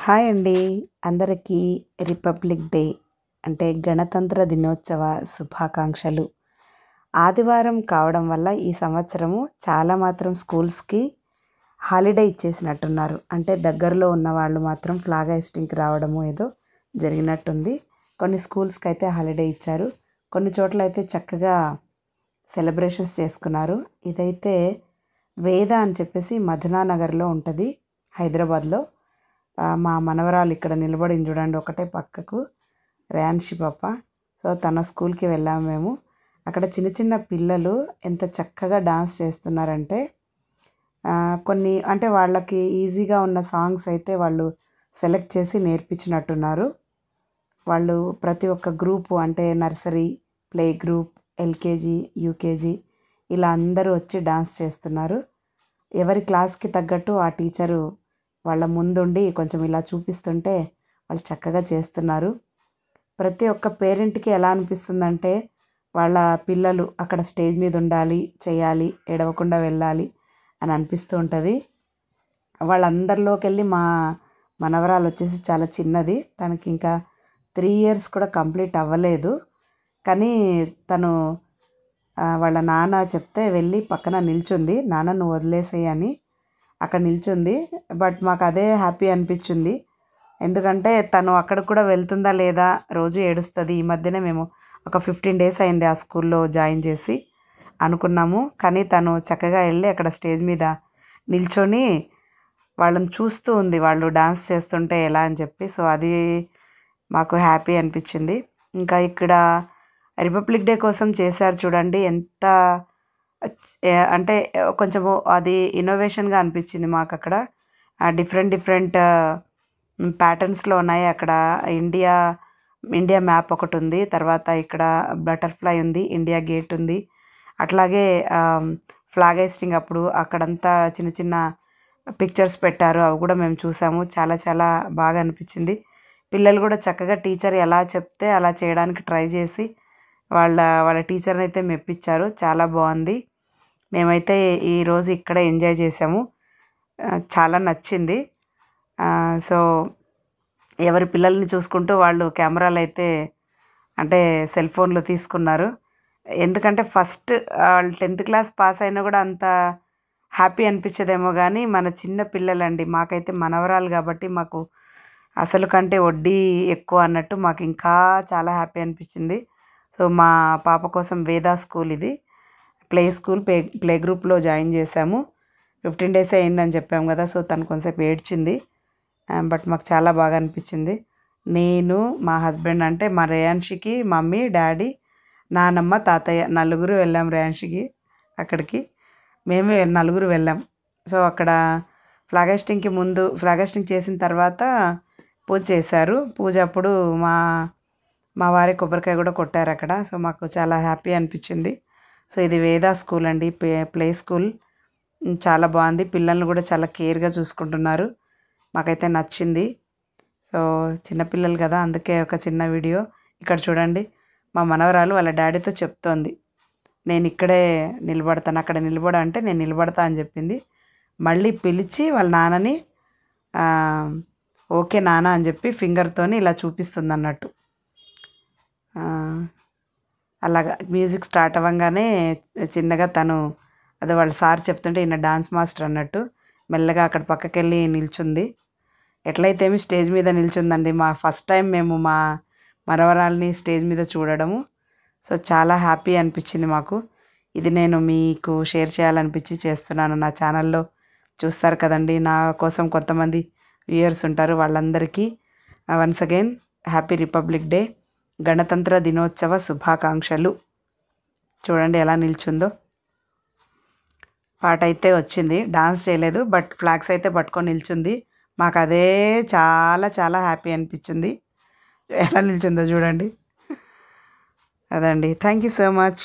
Hi అండి. అందరికీ republic day అంటే గణతంత్ర దినోత్సవ శుభాకాంక్షలు. ఆదివారం కావడం వల్ల ఈ సంవత్సరము చాలా మాత్రం స్కూల్స్‌కి హాలిడే ఇచ్చేసినట్టున్నారు. అంటే దగ్గరలో ఉన్న వాళ్ళు మాత్రం ఫ్లాగ్ హోయిస్టింగ్‌కి రావడము ఏదో జరిగినట్టుంది. కొన్ని స్కూల్స్‌కైతే హాలిడే ఇచ్చారు. కొన్ని చోట్లయితే చక్కగా సెలబ్రేషన్స్ చేసుకున్నారు. ఇదైతే వేద అని చెప్పేసి మధునానగర్‌లో ఉంటది హైదరాబాద్‌లో. మా మనవరాలు ఇక్కడ నిలబడింది చూడండి ఒకటే పక్కకు, రేయాన్షి పాప. సో తన స్కూల్కి వెళ్ళాము మేము. అక్కడ చిన్న చిన్న పిల్లలు ఎంత చక్కగా డాన్స్ చేస్తున్నారంటే కొన్ని అంటే వాళ్ళకి ఈజీగా ఉన్న సాంగ్స్ అయితే వాళ్ళు సెలెక్ట్ చేసి నేర్పించినట్టున్నారు. వాళ్ళు ప్రతి ఒక్క గ్రూపు అంటే nursery, play group, LKG, UKG ఇలా అందరూ వచ్చి డాన్స్ చేస్తున్నారు. ఎవరి క్లాస్కి తగ్గట్టు ఆ టీచరు వాళ్ళ ముందుండి కొంచెం ఇలా చూపిస్తుంటే వాళ్ళు చక్కగా చేస్తున్నారు. ప్రతి ఒక్క పేరెంట్‌కి ఎలా అనిపిస్తుందంటే వాళ్ళ పిల్లలు అక్కడ స్టేజ్ మీద ఉండాలి, చేయాలి, ఏడవకుండా వెళ్ళాలి అని అనిపిస్తూ ఉంటుంది. వాళ్ళందరిలోకెళ్ళి మా మనవరాలు వచ్చేసి చాలా చిన్నది. తనకి ఇంకా 3 ఇయర్స్ కూడా కంప్లీట్ అవ్వలేదు. కానీ తను వాళ్ళ నాన్న చెప్తే వెళ్ళి పక్కన నిల్చుంది. నాన్న నువ్వు వదిలేసేయి అని అక్కడ నిల్చుంది. బట్ మాకు అదే హ్యాపీ అనిపించింది. ఎందుకంటే తను అక్కడికి కూడా వెళ్తుందా లేదా, రోజు ఏడుస్తుంది. ఈ మధ్యనే మేము ఒక 15 డేస్ అయింది ఆ స్కూల్లో జాయిన్ చేసి అనుకున్నాము. కానీ తను చక్కగా వెళ్ళి అక్కడ స్టేజ్ మీద నిల్చొని వాళ్ళని చూస్తూ ఉంది, వాళ్ళు డాన్స్ చేస్తుంటే ఎలా అని చెప్పి. సో అది మాకు హ్యాపీ అనిపించింది. ఇంకా ఇక్కడ రిపబ్లిక్ డే కోసం చేశారు చూడండి, ఎంత అంటే కొంచెము అది ఇన్నోవేషన్గా అనిపించింది మాకు అక్కడ. డిఫరెంట్ డిఫరెంట్ ప్యాటర్న్స్లో ఉన్నాయి. అక్కడ ఇండియా ఇండియా మ్యాప్ ఒకటి ఉంది, తర్వాత ఇక్కడ బటర్ఫ్లై ఉంది, ఇండియా గేట్ ఉంది. అట్లాగే ఫ్లాగ్ హోయిస్టింగ్ అప్పుడు అక్కడంతా చిన్న చిన్న పిక్చర్స్ పెట్టారు, అవి కూడా మేము చూసాము. చాలా చాలా బాగా అనిపించింది. పిల్లలు కూడా చక్కగా టీచర్ ఎలా చెప్తే అలా చేయడానికి ట్రై చేసి వాళ్ళ వాళ్ళ టీచర్ని అయితే మెప్పించారు. చాలా బాగుంది. మేమైతే ఈరోజు ఇక్కడే ఎంజాయ్ చేసాము. చాలా నచ్చింది. సో ఎవరి పిల్లల్ని చూసుకుంటూ వాళ్ళు కెమెరాలు అయితే అంటే సెల్ ఫోన్లు తీసుకున్నారు. ఎందుకంటే ఫస్ట్ వాళ్ళు 10th క్లాస్ పాస్ అయినా కూడా అంత హ్యాపీ అనిపించదేమో కానీ మన చిన్న పిల్లలండి, మాకైతే మనవరాలు కాబట్టి మాకు అసలు కంటే వడ్డీ ఎక్కువ అన్నట్టు మాకు ఇంకా చాలా హ్యాపీ అనిపించింది. సో మా పాప కోసం వేదా స్కూల్ ఇది ప్లే స్కూల్, ప్లే గ్రూప్లో జాయిన్ చేశాము. 15 డేస్ అయిందని చెప్పాము కదా. సో తను కొంచెంసేపు ఏడ్చింది. బట్ మాకు చాలా బాగా అనిపించింది. నేను, మా హస్బెండ్ అంటే మా రేయాన్షికి మమ్మీ, డాడీ, నానమ్మ, తాతయ్య నలుగురు వెళ్ళాం రేయాన్షికి అక్కడికి. మేమే నలుగురు వెళ్ళాం. సో అక్కడ ఫ్లాగ్ హోయిస్టింగ్ చేసిన తర్వాత పూజ చేశారు. పూజ అప్పుడు మా వారి కొబ్బరికాయ కూడా కొట్టారు అక్కడ. సో మాకు చాలా హ్యాపీ అనిపించింది. సో ఇది వేదా స్కూల్ అండి, ప్లే స్కూల్. చాలా బాగుంది. పిల్లల్ని కూడా చాలా కేర్గా చూసుకుంటున్నారు. మాకైతే నచ్చింది. సో చిన్నపిల్లలు కదా, అందుకే ఒక చిన్న వీడియో. ఇక్కడ చూడండి, మా మనవరాలు వాళ్ళ డాడీతో చెప్తోంది, నేను ఇక్కడే నిలబడతాను, అక్కడ నిలబడ అంటే నేను నిలబడతా అని చెప్పింది. మళ్ళీ పిలిచి వాళ్ళ నాన్నని ఓకే నాన్న అని చెప్పి ఫింగర్తోని ఇలా చూపిస్తుంది అన్నట్టు. అలాగా మ్యూజిక్ స్టార్ట్ అవ్వగానే చిన్నగా తను అదే వాళ్ళ సార్ చెప్తుంటే ఈయన డాన్స్ మాస్టర్ అన్నట్టు మెల్లగా అక్కడ పక్కకి వెళ్ళి నిల్చుంది. ఎట్లయితే స్టేజ్ మీద నిల్చుందండి. మా ఫస్ట్ టైం మేము మా మనవరాల్ని స్టేజ్ మీద చూడడము. సో చాలా హ్యాపీ అనిపించింది మాకు. ఇది నేను మీకు షేర్ చేయాలనిపించి చేస్తున్నాను. నా ఛానల్లో చూస్తారు కదండి, నా కోసం కొంతమంది వ్యూయర్స్ ఉంటారు. వాళ్ళందరికీ once again happy republic day, గణతంత్ర దినోత్సవ శుభాకాంక్షలు. చూడండి ఎలా నిల్చుందో. పాట అయితే వచ్చింది, డాన్స్ చేయలేదు, బట్ ఫ్లాగ్స్ అయితే పట్టుకొని నిల్చుంది. మాకు అదే చాలా చాలా హ్యాపీ అనిపించింది. ఎలా నిల్చుందో చూడండి. అదండి. Thank you so much.